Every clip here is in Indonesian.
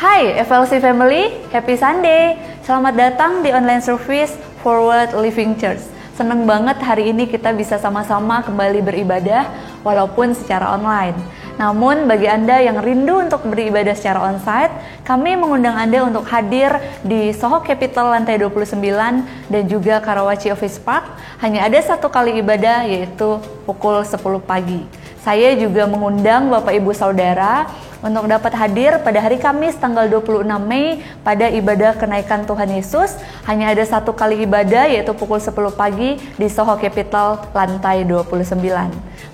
Hai FLC Family, Happy Sunday. Selamat datang di online service Forward Living Church. Seneng banget hari ini kita bisa sama-sama kembali beribadah walaupun secara online. Namun bagi Anda yang rindu untuk beribadah secara onsite, kami mengundang Anda untuk hadir di Soho Capital lantai 29 dan juga Karawaci Office Park. Hanya ada satu kali ibadah, yaitu pukul 10 pagi. Saya juga mengundang Bapak Ibu Saudara untuk dapat hadir pada hari Kamis tanggal 26 Mei pada ibadah kenaikan Tuhan Yesus. Hanya ada satu kali ibadah, yaitu pukul 10 pagi di Soho Capital lantai 29.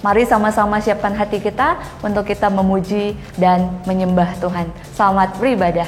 Mari sama-sama siapkan hati kita untuk kita memuji dan menyembah Tuhan. Selamat beribadah.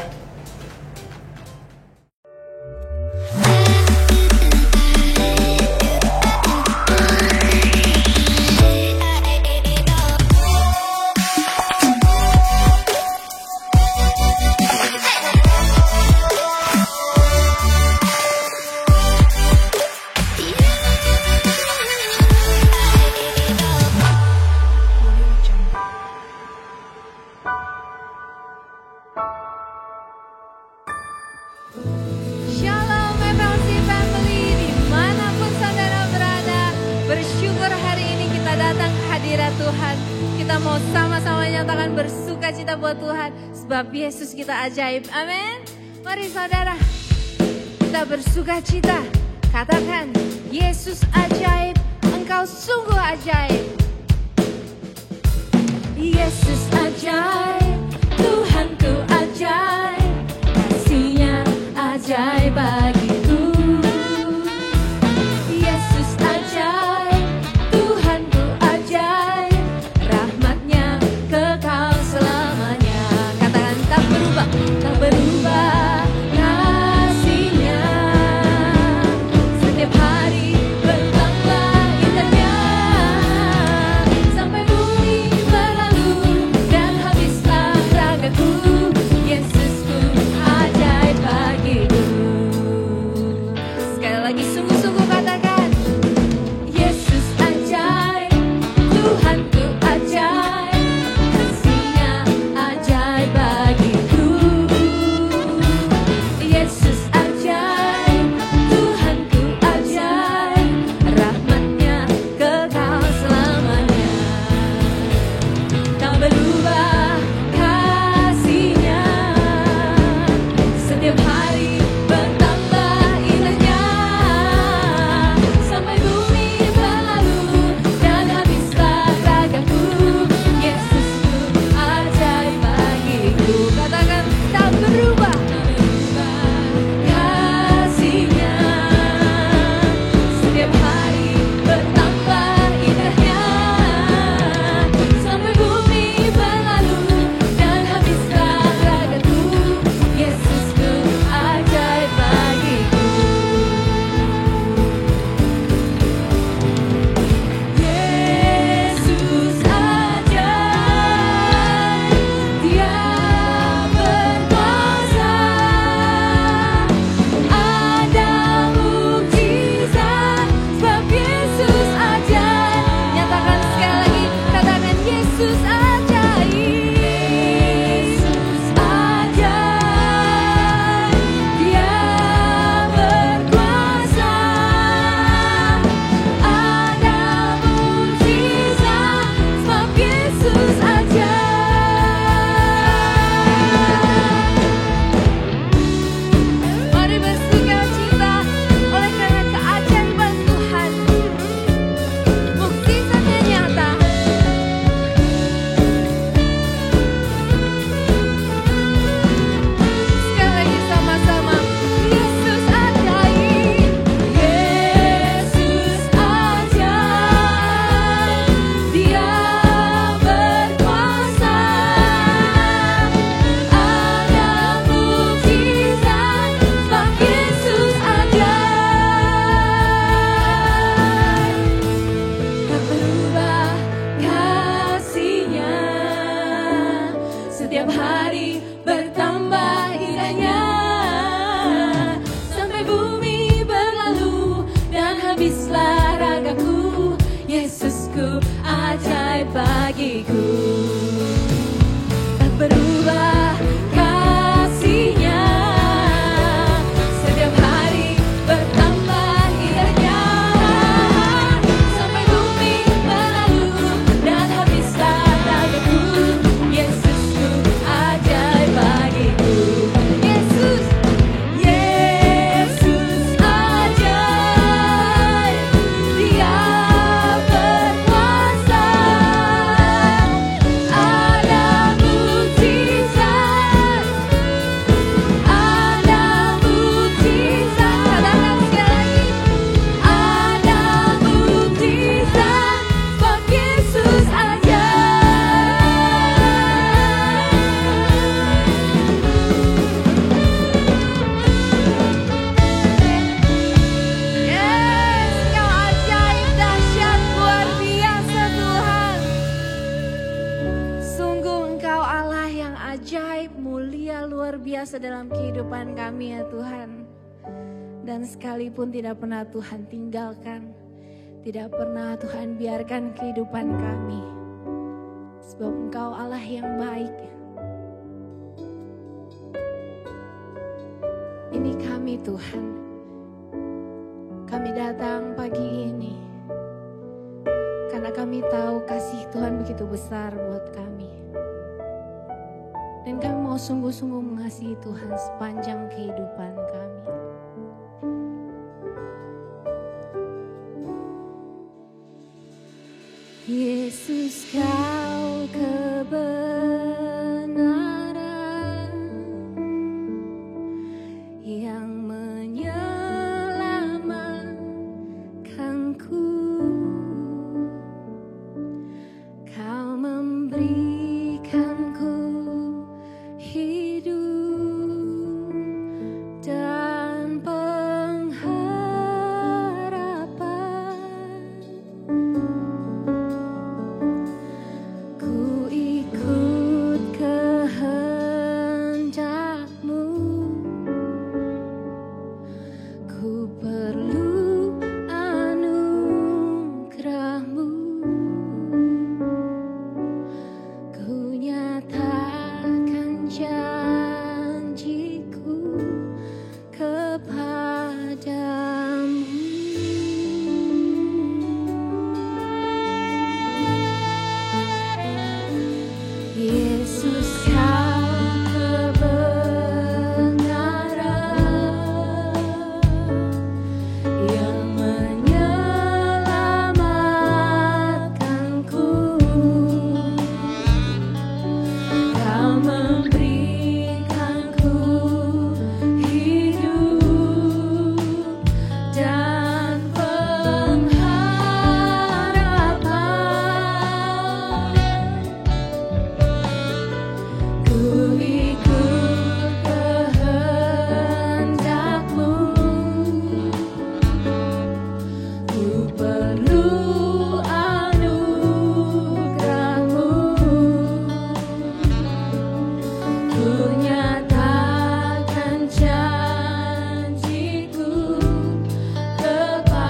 Yesus kita ajaib, amin. Mari saudara, kita bersuka cita. Katakan, Yesus ajaib, Engkau sungguh ajaib. Yesus ajaib, Tuhanku ajaib, kasih-Nya ajaib bagiku. Yesus ajaib, Tuhanku ajaib, rahmat-Nya kekal selamanya. Tak berubah kasih-Nya, setiap hari bertambah indahnya, sampai bumi berlalu dan habislah ragaku. Yesusku ajaib bagiku. Sekali lagi sungguh-sungguh katakan, Yesus ajaib, Tuhanku ajaib, kasih-Nya ajaib bagiku. Yesusku ajaib bagiku, tak berubah kasih. ajaib, mulia, luar biasa dalam kehidupan kami ya Tuhan. Dan sekalipun tidak pernah Tuhan tinggalkan, tidak pernah Tuhan biarkan kehidupan kami. Sebab Engkau Allah yang baik. Ini kami Tuhan. Kami datang pagi ini karena kami tahu kasih Tuhan begitu besar buat kami. Dan kami mau sungguh-sungguh mengasihi Tuhan sepanjang kehidupan kami. Yesus, Kau kebenaran yang menyelamatkanku. Kau memberikanku hidup dan pengharapan. Ku ikut kehendak-Mu. Ku perlu anugerah-Mu. Ku nyatakan janjiku kepadamu. Yesus, Kau kebenaran yang menyelamatkanku. Kau memberikanku hidup dan pengharapan. Ku ikut kehendak-Mu. Ku perlu anugerah-Mu. Ku nyatakan janjiku kepadamu.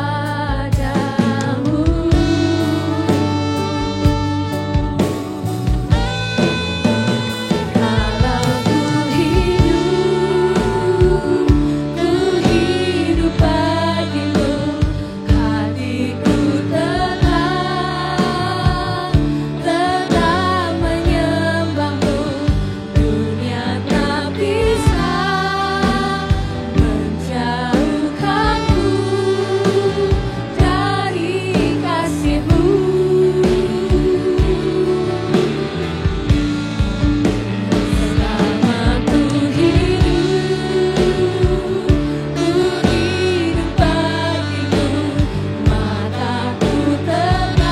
Kalau ku hidup bagimu, hatiku tetap menyembah-Mu. Dunia tak bisa menjauhkanku dari kasih-Mu. Selama ku hidup bagimu, mataku tetap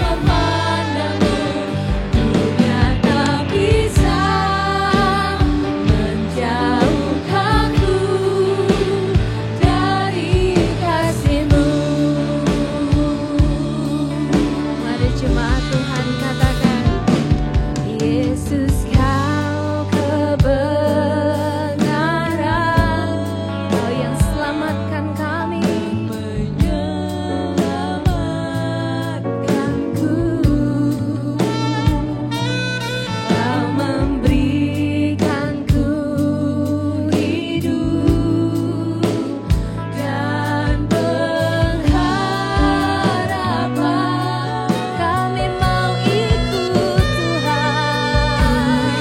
memandang-Mu. Dunia tak bisa menjauhkanku dari kasih-Mu. Mari jemaat Tuhan katakan, Yesus, Kau kebenaran, Kau yang selamatkan kami, menyelamatkanku. Kau memberikanku hidup dan pengharapan. Kami mau ikut Tuhan.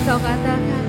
kau katakan,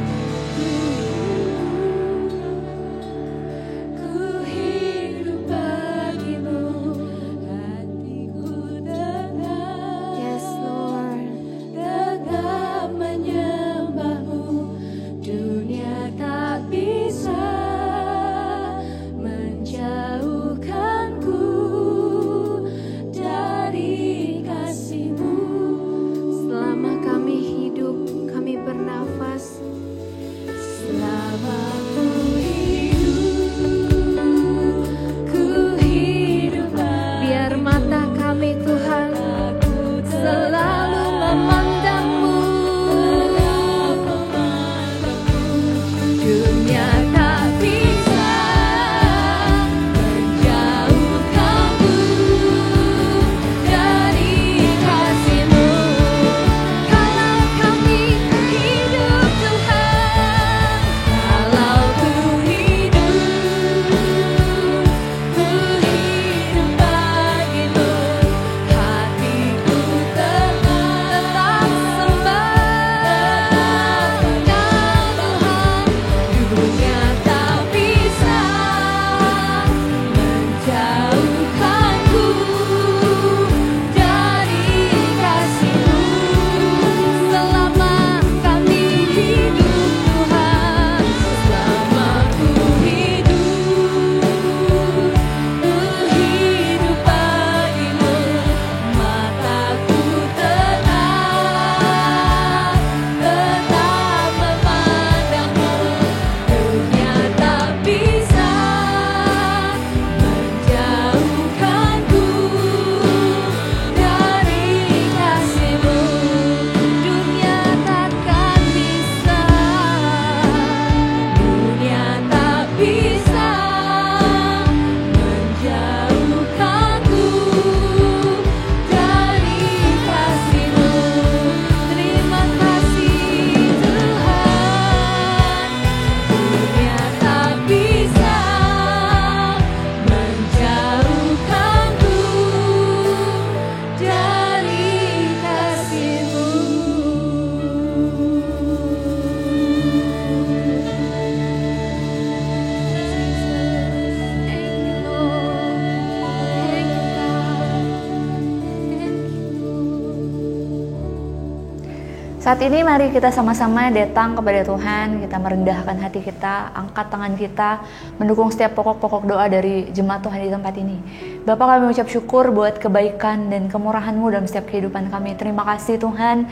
Saat ini mari kita sama-sama datang kepada Tuhan, kita merendahkan hati kita, angkat tangan kita, mendukung setiap pokok-pokok doa dari jemaat Tuhan di tempat ini. Bapa, kami mengucap syukur buat kebaikan dan kemurahan-Mu dalam setiap kehidupan kami. Terima kasih Tuhan,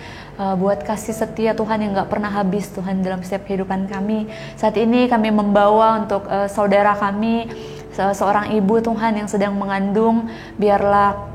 buat kasih setia Tuhan yang gak pernah habis Tuhan dalam setiap kehidupan kami. Saat ini kami membawa untuk saudara kami, seorang ibu Tuhan yang sedang mengandung, biarlah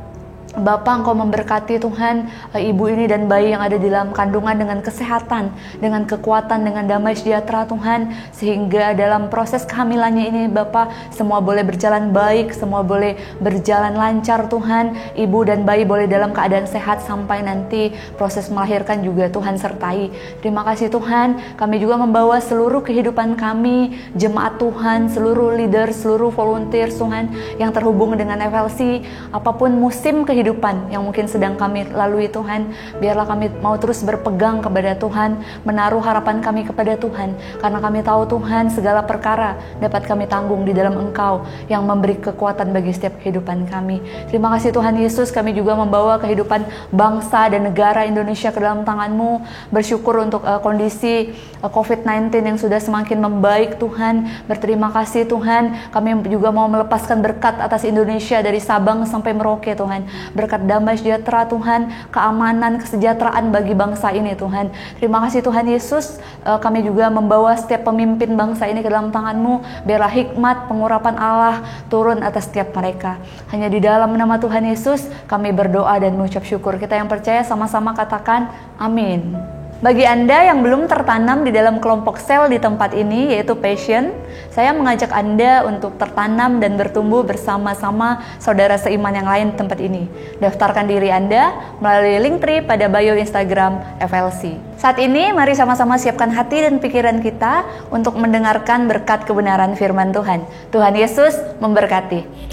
Bapa, Engkau memberkati Tuhan ibu ini dan bayi yang ada di dalam kandungan dengan kesehatan, dengan kekuatan, dengan damai sejahtera Tuhan, sehingga dalam proses kehamilannya ini Bapa, semua boleh berjalan baik, semua boleh berjalan lancar Tuhan, ibu dan bayi boleh dalam keadaan sehat sampai nanti proses melahirkan juga Tuhan sertai. Terima kasih Tuhan, kami juga membawa seluruh kehidupan kami, jemaat Tuhan, seluruh leader, seluruh volunteer Tuhan yang terhubung dengan FLC, apapun musim kehidupan yang mungkin sedang kami lalui Tuhan, biarlah kami mau terus berpegang kepada Tuhan, menaruh harapan kami kepada Tuhan, karena kami tahu Tuhan segala perkara dapat kami tanggung di dalam Engkau yang memberi kekuatan bagi setiap kehidupan kami. Terima kasih Tuhan Yesus, kami juga membawa kehidupan bangsa dan negara Indonesia ke dalam tangan-Mu, bersyukur untuk kondisi COVID-19 yang sudah semakin membaik Tuhan. Berterima kasih Tuhan, kami juga mau melepaskan berkat atas Indonesia dari Sabang sampai Merauke Tuhan, berkat damai sejahtera Tuhan, keamanan, kesejahteraan bagi bangsa ini Tuhan. Terima kasih Tuhan Yesus, kami juga membawa setiap pemimpin bangsa ini ke dalam tangan-Mu, biarlah hikmat pengurapan Allah turun atas setiap mereka. Hanya di dalam nama Tuhan Yesus kami berdoa dan mengucap syukur. Kita yang percaya sama-sama katakan amin. Bagi Anda yang belum tertanam di dalam kelompok sel di tempat ini, yaitu Passion, saya mengajak Anda untuk tertanam dan bertumbuh bersama-sama saudara seiman yang lain di tempat ini. Daftarkan diri Anda melalui Linktree pada bio Instagram FLC. Saat ini, mari sama-sama siapkan hati dan pikiran kita untuk mendengarkan berkat kebenaran firman Tuhan. Tuhan Yesus memberkati.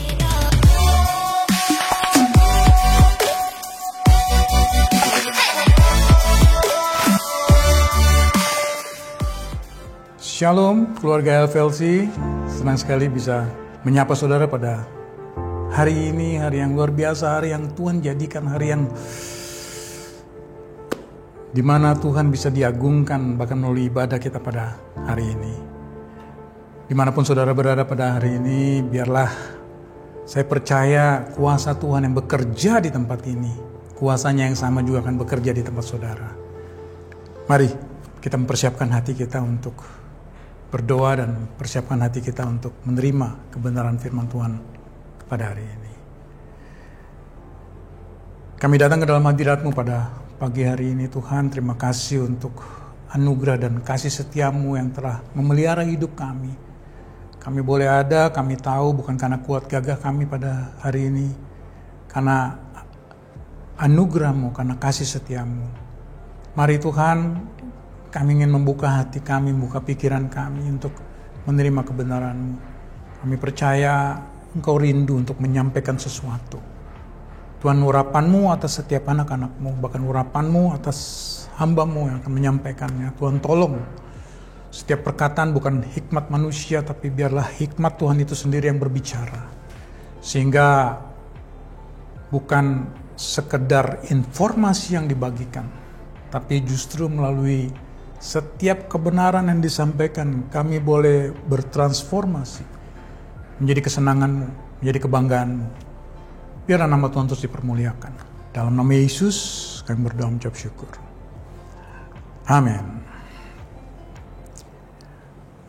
Shalom keluarga FLC, senang sekali bisa menyapa saudara pada hari ini, hari yang luar biasa, hari yang Tuhan jadikan hari yang dimana Tuhan bisa diagungkan bahkan melalui ibadah kita pada hari ini. Dimanapun saudara berada pada hari ini, biarlah saya percaya kuasa Tuhan yang bekerja di tempat ini, kuasanya yang sama juga akan bekerja di tempat saudara. Mari kita mempersiapkan hati kita untuk berdoa dan persiapkan hati kita untuk menerima kebenaran firman Tuhan pada hari ini. Kami datang ke dalam hadirat-Mu pada pagi hari ini Tuhan. Terima kasih untuk anugerah dan kasih setia-Mu yang telah memelihara hidup kami. Kami boleh ada, kami tahu bukan karena kuat gagah kami pada hari ini, karena anugerah-Mu, karena kasih setia-Mu. Mari Tuhan, kami ingin membuka hati kami, membuka pikiran kami untuk menerima kebenaran-Mu. Kami percaya Engkau rindu untuk menyampaikan sesuatu. Tuhan, urapan-Mu atas setiap anak-anak-Mu, bahkan urapan-Mu atas hamba-Mu yang akan menyampaikannya. Tuhan, tolong setiap perkataan bukan hikmat manusia, tapi biarlah hikmat Tuhan itu sendiri yang berbicara. Sehingga bukan sekedar informasi yang dibagikan, tapi justru melalui setiap kebenaran yang disampaikan, kami boleh bertransformasi menjadi kesenangan-Mu, menjadi kebanggaan-Mu. Biarlah nama Tuhan terus dipermuliakan. Dalam nama Yesus, kami berdoa mengucap syukur. Amin.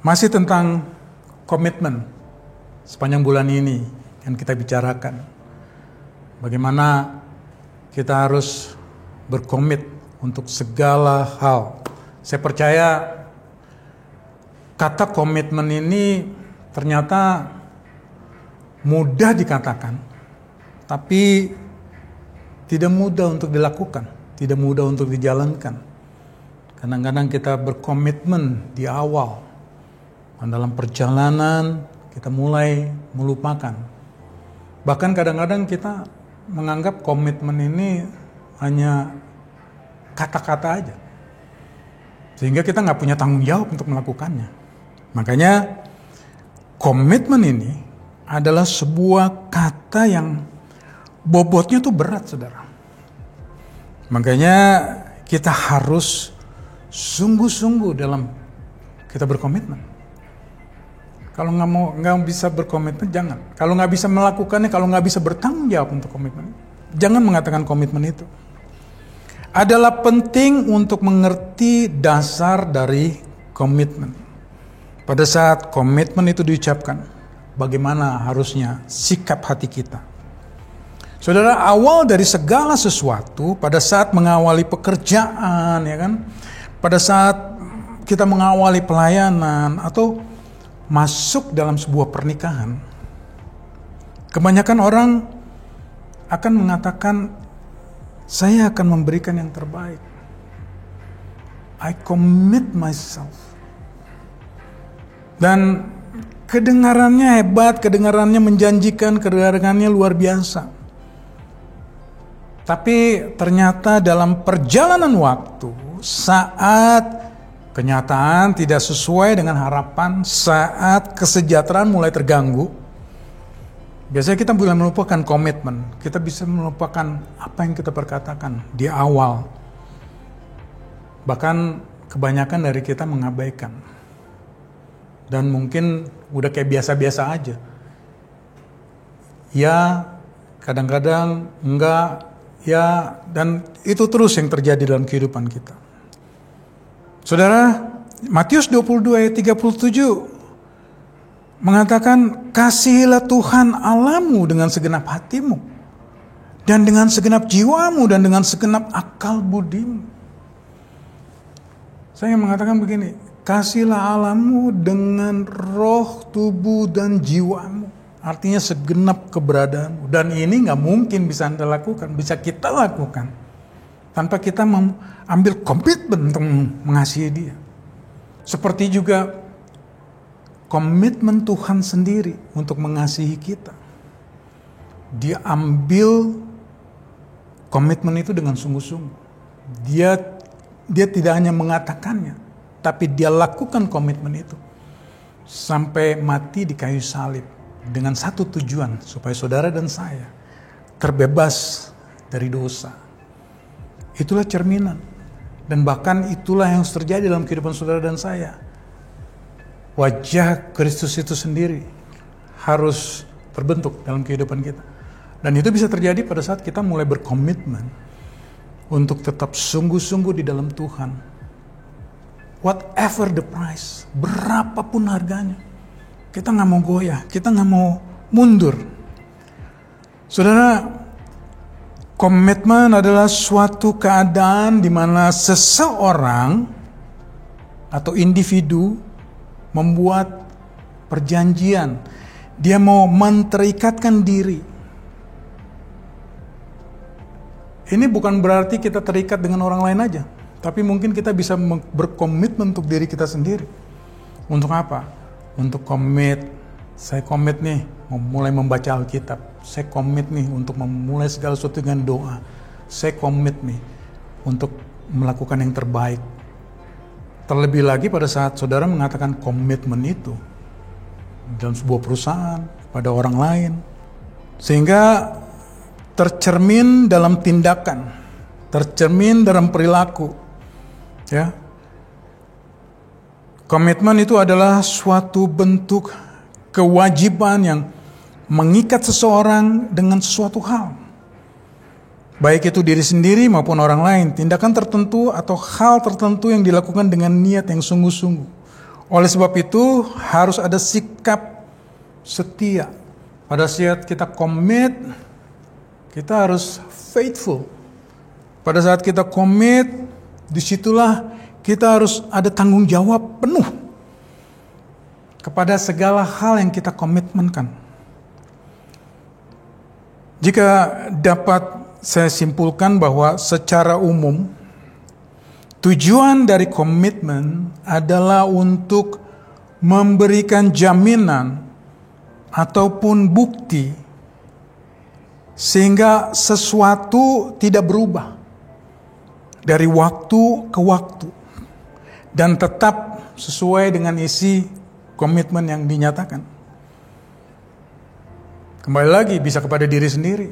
Masih tentang komitmen sepanjang bulan ini yang kita bicarakan. Bagaimana kita harus berkomit untuk segala hal. Saya percaya kata komitmen ini ternyata mudah dikatakan, tapi tidak mudah untuk dilakukan, tidak mudah untuk dijalankan. Kadang-kadang kita berkomitmen di awal, dan dalam perjalanan kita mulai melupakan. Bahkan kadang-kadang kita menganggap komitmen ini hanya kata-kata aja, sehingga kita nggak punya tanggung jawab untuk melakukannya. Makanya komitmen ini adalah sebuah kata yang bobotnya tuh berat, saudara. Makanya kita harus sungguh-sungguh dalam kita berkomitmen. Kalau nggak bisa berkomitmen, jangan. Kalau nggak bisa melakukannya, kalau nggak bisa bertanggung jawab untuk komitmen, jangan mengatakan komitmen itu. Adalah penting untuk mengerti dasar dari komitmen. Pada saat komitmen itu diucapkan, bagaimana harusnya sikap hati kita. Saudara, awal dari segala sesuatu, pada saat mengawali pekerjaan, ya kan, pada saat kita mengawali pelayanan atau masuk dalam sebuah pernikahan, kebanyakan orang akan mengatakan, saya akan memberikan yang terbaik. I commit myself. Dan kedengarannya hebat, kedengarannya menjanjikan, kedengarannya luar biasa. Tapi ternyata dalam perjalanan waktu, saat kenyataan tidak sesuai dengan harapan, saat kesejahteraan mulai terganggu, biasanya kita mulai melupakan komitmen. Kita bisa melupakan apa yang kita perkatakan di awal. Bahkan kebanyakan dari kita mengabaikan. Dan mungkin udah kayak biasa-biasa aja. Ya, kadang-kadang enggak, ya, dan itu terus yang terjadi dalam kehidupan kita. Saudara, Matius 22 ayat 37 mengatakan, kasihilah Tuhan Allahmu dengan segenap hatimu, dan dengan segenap jiwamu, dan dengan segenap akal budimu. Saya mengatakan begini, kasihilah Allahmu dengan roh, tubuh, dan jiwamu. Artinya segenap keberadaanmu. Dan ini gak mungkin bisa Anda lakukan, bisa kita lakukan, tanpa kita mengambil komitmen untuk mengasihi Dia. Seperti juga komitmen Tuhan sendiri untuk mengasihi kita. Dia ambil komitmen itu dengan sungguh-sungguh. Dia tidak hanya mengatakannya, tapi dia lakukan komitmen itu sampai mati di kayu salib dengan satu tujuan, supaya saudara dan saya terbebas dari dosa. Itulah cerminan, dan bahkan itulah yang harus terjadi dalam kehidupan saudara dan saya. Wajah Kristus itu sendiri harus terbentuk dalam kehidupan kita. Dan itu bisa terjadi pada saat kita mulai berkomitmen untuk tetap sungguh-sungguh di dalam Tuhan. Whatever the price, berapapun harganya, kita nggak mau goyah, kita nggak mau mundur. Saudara, komitmen adalah suatu keadaan di mana seseorang atau individu membuat perjanjian. Dia mau menterikatkan diri. Ini bukan berarti kita terikat dengan orang lain aja, tapi mungkin kita bisa berkomitmen untuk diri kita sendiri. Untuk apa? Untuk saya komit nih mulai membaca Alkitab. Saya komit nih untuk memulai segala sesuatu dengan doa. Saya komit nih untuk melakukan yang terbaik. Terlebih lagi pada saat saudara mengatakan komitmen itu dalam sebuah perusahaan, pada orang lain. Sehingga tercermin dalam tindakan, tercermin dalam perilaku. Ya. Komitmen itu adalah suatu bentuk kewajiban yang mengikat seseorang dengan suatu hal. Baik itu diri sendiri maupun orang lain, tindakan tertentu atau hal tertentu yang dilakukan dengan niat yang sungguh-sungguh. Oleh sebab itu harus ada sikap setia. Pada saat kita komit, kita harus faithful. Pada saat kita komit, disitulah kita harus ada tanggung jawab penuh kepada segala hal yang kita komitmenkan. Jika dapat saya simpulkan bahwa secara umum, tujuan dari komitmen adalah untuk memberikan jaminan ataupun bukti sehingga sesuatu tidak berubah dari waktu ke waktu dan tetap sesuai dengan isi komitmen yang dinyatakan. Kembali lagi bisa kepada diri sendiri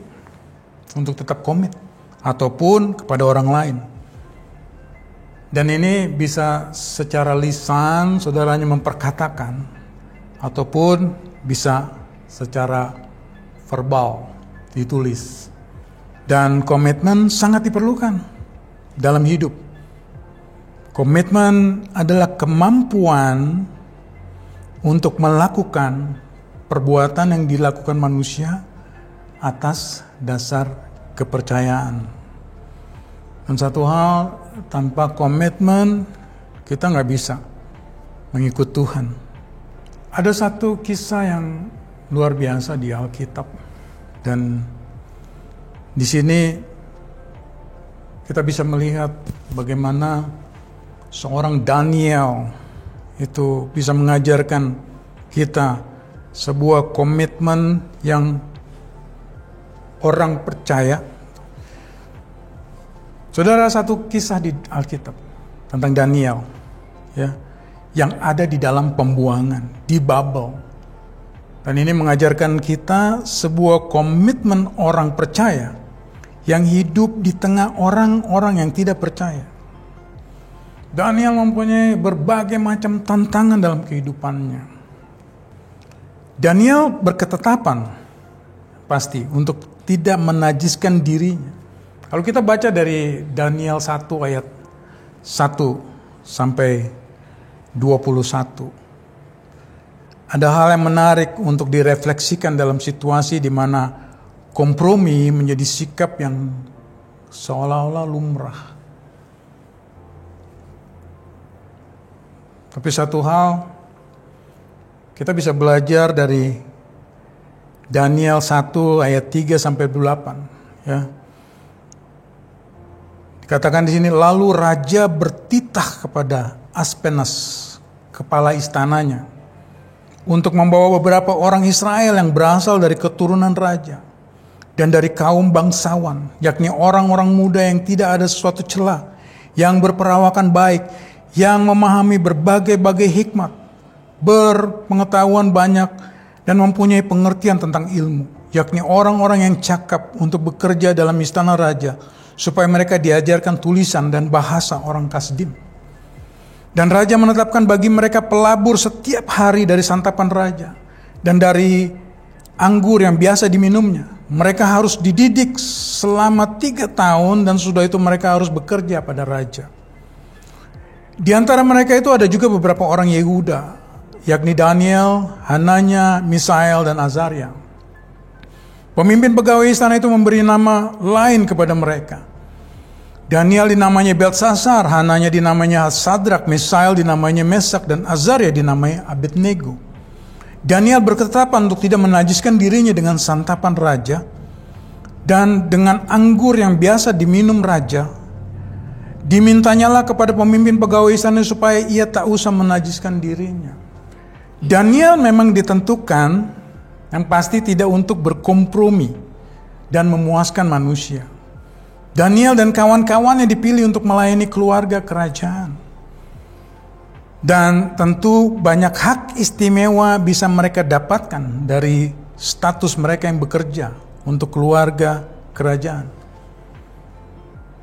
untuk tetap komit ataupun kepada orang lain. Dan ini bisa secara lisan saudaranya memperkatakan ataupun bisa secara verbal ditulis. Dan komitmen sangat diperlukan dalam hidup. Komitmen adalah kemampuan untuk melakukan perbuatan yang dilakukan manusia atas dasar kepercayaan. Dan satu hal, tanpa komitmen kita nggak bisa mengikut Tuhan. Ada satu kisah yang luar biasa di Alkitab, dan di sini kita bisa melihat bagaimana seorang Daniel itu bisa mengajarkan kita sebuah komitmen yang orang percaya. Saudara, satu kisah di Alkitab tentang Daniel, ya, yang ada di dalam pembuangan di Babel. Dan ini mengajarkan kita sebuah komitmen orang percaya yang hidup di tengah orang-orang yang tidak percaya. Daniel mempunyai berbagai macam tantangan dalam kehidupannya. Daniel berketetapan pasti untuk tidak menajiskan dirinya. Kalau kita baca dari Daniel 1 ayat 1 sampai 21. Ada hal yang menarik untuk direfleksikan dalam situasi di mana kompromi menjadi sikap yang seolah-olah lumrah. Tapi satu hal kita bisa belajar dari Daniel 1 ayat 3 sampai 8, ya. Dikatakan di sini, lalu raja bertitah kepada Aspenas, kepala istananya, untuk membawa beberapa orang Israel yang berasal dari keturunan raja dan dari kaum bangsawan, yakni orang-orang muda yang tidak ada sesuatu celah, yang berperawakan baik, yang memahami berbagai-bagai hikmat, berpengetahuan banyak, dan mempunyai pengertian tentang ilmu, yakni orang-orang yang cakap untuk bekerja dalam istana raja, supaya mereka diajarkan tulisan dan bahasa orang Kasdim. Dan raja menetapkan bagi mereka pelabur setiap hari dari santapan raja, dan dari anggur yang biasa diminumnya. Mereka harus dididik selama 3 tahun, dan sudah itu mereka harus bekerja pada raja. Di antara mereka itu ada juga beberapa orang Yehuda, yakni Daniel, Hananya, Misael, dan Azaria. Pemimpin pegawai istana itu memberi nama lain kepada mereka. Daniel dinamanya Beltsasar, Hananya dinamanya Sadrak, Misael dinamanya Mesak, dan Azaria dinamanya Abednego. Daniel berketetapan untuk tidak menajiskan dirinya dengan santapan raja dan dengan anggur yang biasa diminum raja. Dimintanyalah kepada pemimpin pegawai istana supaya ia tak usah menajiskan dirinya. Daniel memang ditentukan yang pasti tidak untuk berkompromi dan memuaskan manusia. Daniel dan kawan-kawannya dipilih untuk melayani keluarga kerajaan. Dan tentu banyak hak istimewa bisa mereka dapatkan dari status mereka yang bekerja untuk keluarga kerajaan.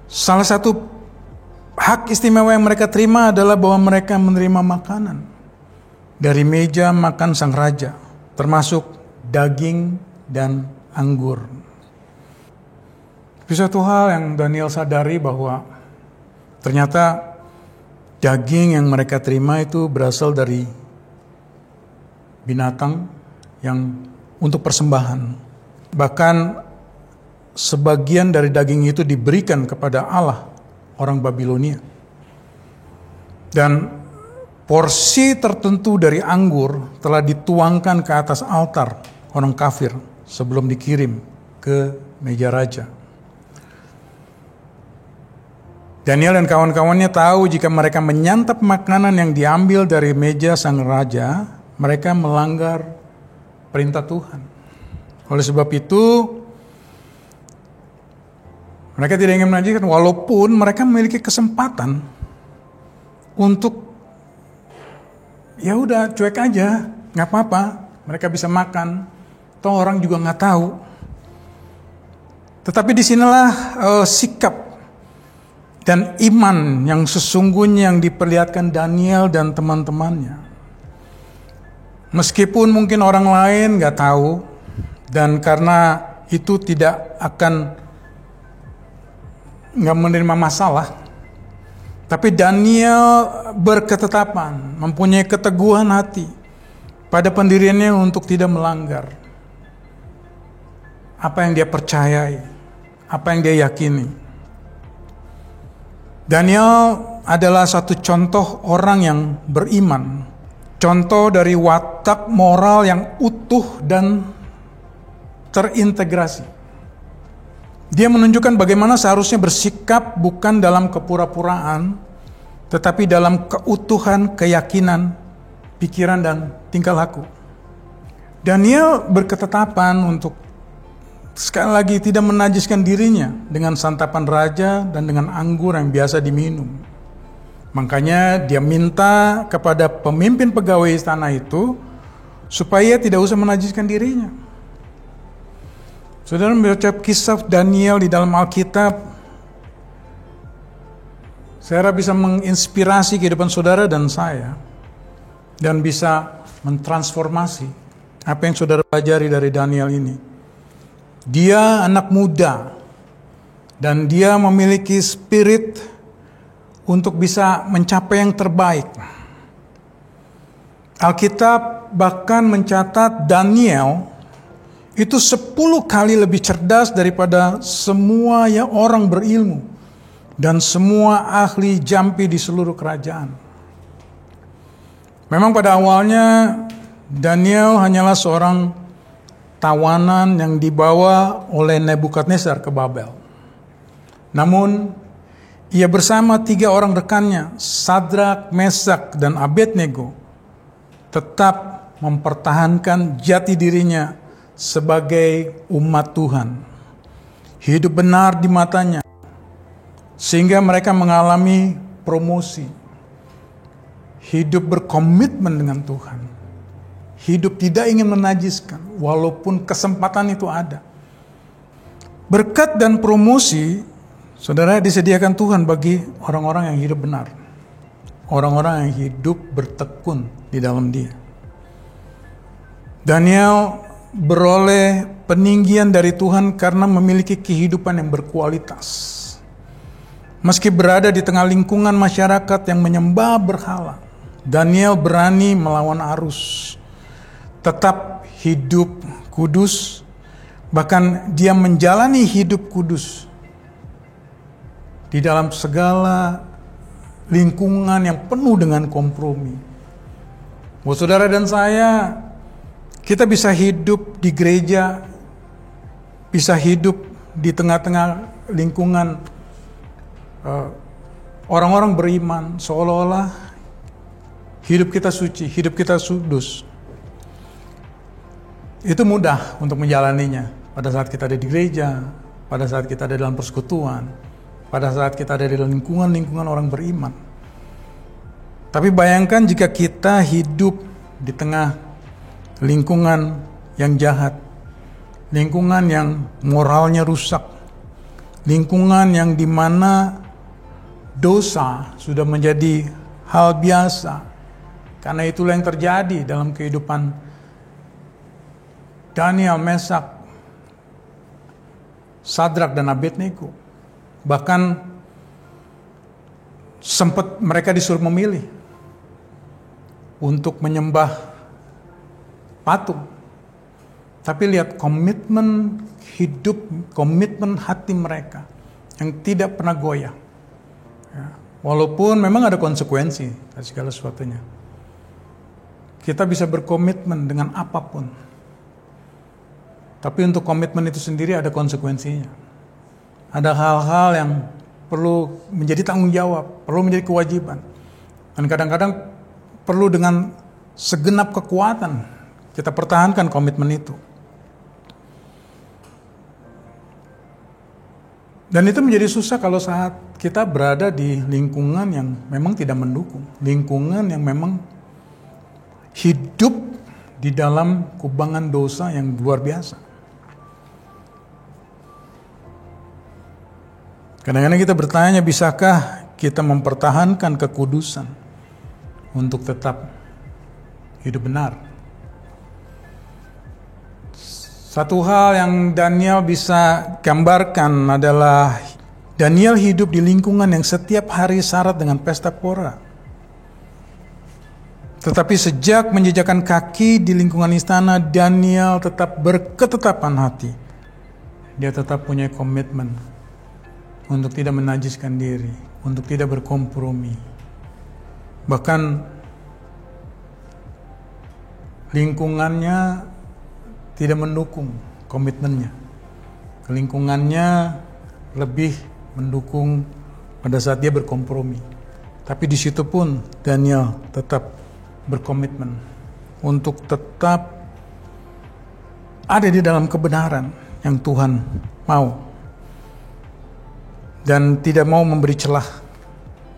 Salah satu hak istimewa yang mereka terima adalah bahwa mereka menerima makanan dari meja makan sang raja, termasuk daging dan anggur. Tapi satu hal yang Daniel sadari bahwa ternyata daging yang mereka terima itu berasal dari binatang yang untuk persembahan. Bahkan sebagian dari daging itu diberikan kepada Allah orang Babilonia. Dan porsi tertentu dari anggur telah dituangkan ke atas altar orang kafir sebelum dikirim ke meja raja. Daniel dan kawan-kawannya tahu jika mereka menyantap makanan yang diambil dari meja sang raja, mereka melanggar perintah Tuhan. Oleh sebab itu, mereka tidak ingin menajiskan, walaupun mereka memiliki kesempatan untuk ya udah cuek aja, nggak apa-apa, mereka bisa makan, toh orang juga nggak tahu. Tetapi disinilah sikap dan iman yang sesungguhnya yang diperlihatkan Daniel dan teman-temannya. Meskipun mungkin orang lain gak tahu, dan karena itu tidak akan gak menerima masalah, tapi Daniel berketetapan, mempunyai keteguhan hati pada pendiriannya untuk tidak melanggar apa yang dia percayai, apa yang dia yakini. Daniel adalah satu contoh orang yang beriman, contoh dari watak moral yang utuh dan terintegrasi. Dia menunjukkan bagaimana seharusnya bersikap bukan dalam kepura-puraan, tetapi dalam keutuhan keyakinan, pikiran, dan tingkah laku. Daniel berketetapan untuk sekali lagi tidak menajiskan dirinya dengan santapan raja dan dengan anggur yang biasa diminum. Makanya dia minta kepada pemimpin pegawai istana itu supaya tidak usah menajiskan dirinya. Saudara membaca kisah Daniel di dalam Alkitab, saya bisa menginspirasi kehidupan saudara dan saya, dan bisa mentransformasi apa yang saudara pelajari dari Daniel ini. Dia anak muda dan dia memiliki spirit untuk bisa mencapai yang terbaik. Alkitab bahkan mencatat Daniel itu 10 kali lebih cerdas daripada semua orang berilmu dan semua ahli jampi di seluruh kerajaan. Memang pada awalnya Daniel hanyalah seorang tawanan yang dibawa oleh Nebukadnezar ke Babel. Namun, ia bersama 3 orang rekannya, Sadrak, Mesak, dan Abednego, tetap mempertahankan jati dirinya sebagai umat Tuhan. Hidup benar di matanya, sehingga mereka mengalami promosi hidup berkomitmen dengan Tuhan, hidup tidak ingin menajiskan walaupun kesempatan itu ada. Berkat dan promosi, saudara, disediakan Tuhan bagi orang-orang yang hidup benar, orang-orang yang hidup bertekun di dalam Dia. Daniel beroleh peninggian dari Tuhan karena memiliki kehidupan yang berkualitas. Meski berada di tengah lingkungan masyarakat yang menyembah berhala, Daniel berani melawan arus, tetap hidup kudus, bahkan dia menjalani hidup kudus di dalam segala lingkungan yang penuh dengan kompromi. Buat saudara dan saya, kita bisa hidup di gereja, bisa hidup di tengah-tengah lingkungan orang-orang beriman, seolah-olah hidup kita suci, hidup kita kudus. Itu mudah untuk menjalaninya pada saat kita ada di gereja, pada saat kita ada dalam persekutuan, pada saat kita ada di lingkungan-lingkungan orang beriman. Tapi bayangkan jika kita hidup di tengah lingkungan yang jahat, lingkungan yang moralnya rusak, lingkungan yang dimana dosa sudah menjadi hal biasa. Karena itulah yang terjadi dalam kehidupan Daniel, Mesak, Sadrak dan Abednego. Bahkan sempat mereka disuruh memilih untuk menyembah patung. Tapi lihat komitmen hidup, komitmen hati mereka yang tidak pernah goyah. Ya, walaupun memang ada konsekuensi dari segala sesuatunya. Kita bisa berkomitmen dengan apapun. Tapi untuk komitmen itu sendiri ada konsekuensinya. Ada hal-hal yang perlu menjadi tanggung jawab, perlu menjadi kewajiban. Dan kadang-kadang perlu dengan segenap kekuatan kita pertahankan komitmen itu. Dan itu menjadi susah kalau saat kita berada di lingkungan yang memang tidak mendukung. Lingkungan yang memang hidup di dalam kubangan dosa yang luar biasa. Kadang-kadang kita bertanya, bisakah kita mempertahankan kekudusan untuk tetap hidup benar? Satu hal yang Daniel bisa gambarkan adalah Daniel hidup di lingkungan yang setiap hari syarat dengan pesta pora. Tetapi sejak menjejakkan kaki di lingkungan istana, Daniel tetap berketetapan hati. Dia tetap punya komitmen untuk tidak menajiskan diri, untuk tidak berkompromi. Bahkan lingkungannya tidak mendukung komitmennya. Lingkungannya lebih mendukung pada saat dia berkompromi. Tapi di situ pun Daniel tetap berkomitmen untuk tetap ada di dalam kebenaran yang Tuhan mau. Dan tidak mau memberi celah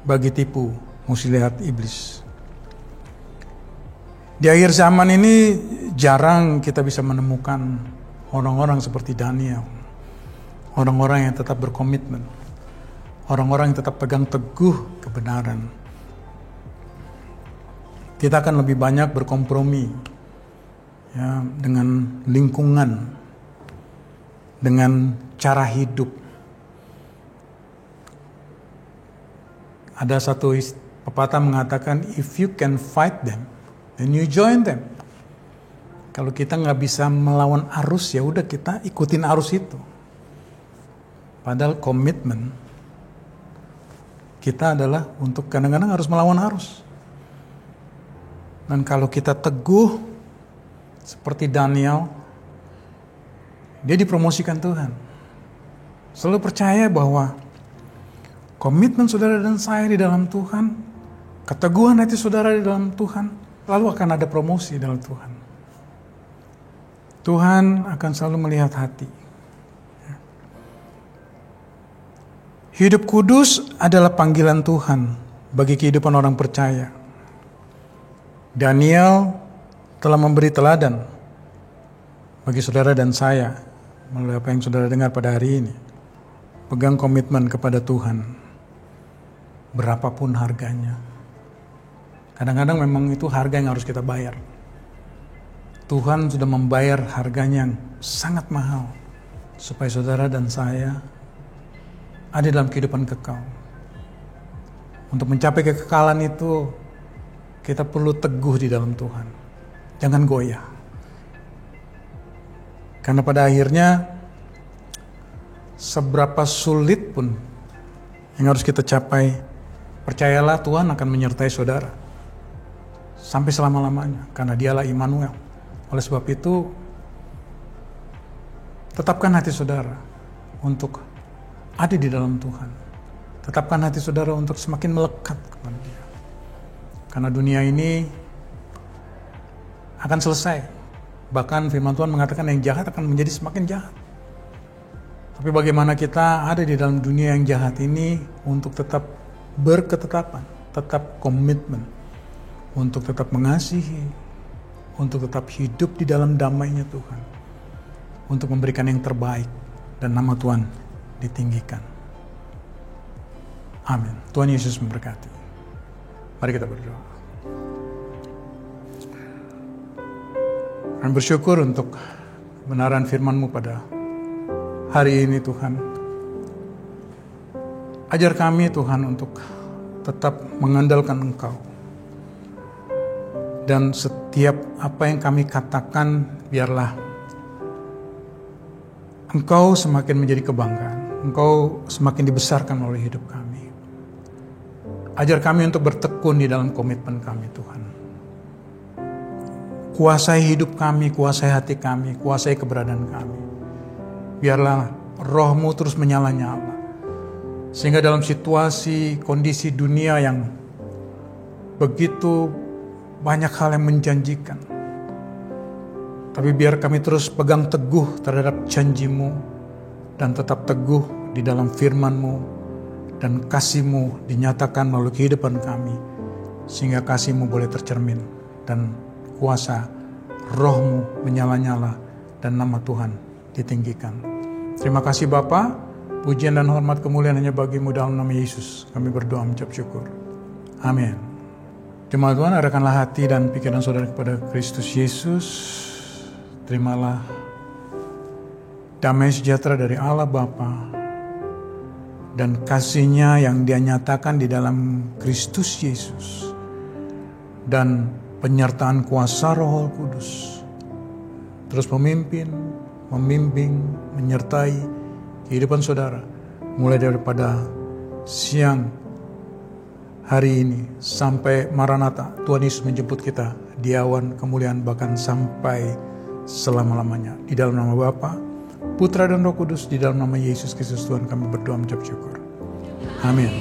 bagi tipu muslihat iblis. Di akhir zaman ini jarang kita bisa menemukan orang-orang seperti Daniel. Orang-orang yang tetap berkomitmen. Orang-orang yang tetap pegang teguh kebenaran. Kita akan lebih banyak berkompromi ya, dengan lingkungan, dengan cara hidup. Ada satu pepatah mengatakan, if you can fight them, then you join them. Kalau kita nggak bisa melawan arus, ya udah kita ikutin arus itu. Padahal komitmen kita adalah untuk kadang-kadang harus melawan arus. Dan kalau kita teguh seperti Daniel, dia dipromosikan Tuhan. Selalu percaya bahwa komitmen saudara dan saya di dalam Tuhan, keteguhan hati saudara di dalam Tuhan, lalu akan ada promosi dalam Tuhan. Tuhan akan selalu melihat hati. Hidup kudus adalah panggilan Tuhan bagi kehidupan orang percaya. Daniel telah memberi teladan bagi saudara dan saya melalui apa yang saudara dengar pada hari ini. Pegang komitmen kepada Tuhan, berapapun harganya. Kadang-kadang memang itu harga yang harus kita bayar. Tuhan sudah membayar harganya yang sangat mahal supaya saudara dan saya ada dalam kehidupan kekal. Untuk mencapai kekekalan itu, kita perlu teguh di dalam Tuhan. Jangan goyah. Karena pada akhirnya, seberapa sulit pun yang harus kita capai, percayalah Tuhan akan menyertai saudara sampai selama-lamanya, karena Dialah Immanuel. Oleh sebab itu, tetapkan hati saudara untuk ada di dalam Tuhan. Tetapkan hati saudara untuk semakin melekat kepada Dia. Karena dunia ini akan selesai. Bahkan firman Tuhan mengatakan yang jahat akan menjadi semakin jahat. Tapi bagaimana kita ada di dalam dunia yang jahat ini untuk tetap berketetapan, tetap komitmen, untuk tetap mengasihi, untuk tetap hidup di dalam damai-Nya Tuhan, untuk memberikan yang terbaik dan nama Tuhan ditinggikan. Amin. Tuhan Yesus memberkati. Mari kita berdoa. Kami bersyukur untuk kebenaran firman-Mu pada hari ini Tuhan. Ajar kami Tuhan untuk tetap mengandalkan Engkau. Dan setiap apa yang kami katakan, biarlah Engkau semakin menjadi kebanggaan. Engkau semakin dibesarkan oleh hidup kami. Ajar kami untuk bertekun di dalam komitmen kami Tuhan. Kuasai hidup kami, kuasai hati kami, kuasai keberadaan kami. Biarlah Roh-Mu terus menyala-nyala. Sehingga dalam situasi, kondisi dunia yang begitu banyak hal yang menjanjikan. Tapi biar kami terus pegang teguh terhadap janji-Mu dan tetap teguh di dalam firman-Mu. Dan kasih-Mu dinyatakan melalui kehidupan kami, sehingga kasih-Mu boleh tercermin, dan kuasa Roh-Mu menyala-nyala, dan nama Tuhan ditinggikan. Terima kasih Bapa, pujian dan hormat kemuliaan hanya bagi-Mu dalam nama Yesus. Kami berdoa mengucap syukur. Amin. Jemaat Tuhan, arahkanlah hati dan pikiran saudara kepada Kristus Yesus. Terimalah damai sejahtera dari Allah Bapa dan kasih-Nya yang Dia nyatakan di dalam Kristus Yesus, dan penyertaan kuasa Roh Kudus terus memimpin, membimbing, menyertai kehidupan saudara mulai daripada siang hari ini sampai Maranatha, Tuhan Yesus menjemput kita di awan kemuliaan, bahkan sampai selama-lamanya. Di dalam nama Bapa, Putra dan Roh Kudus, di dalam nama Yesus Kristus Tuhan kami berdoa mengucap syukur. Amin.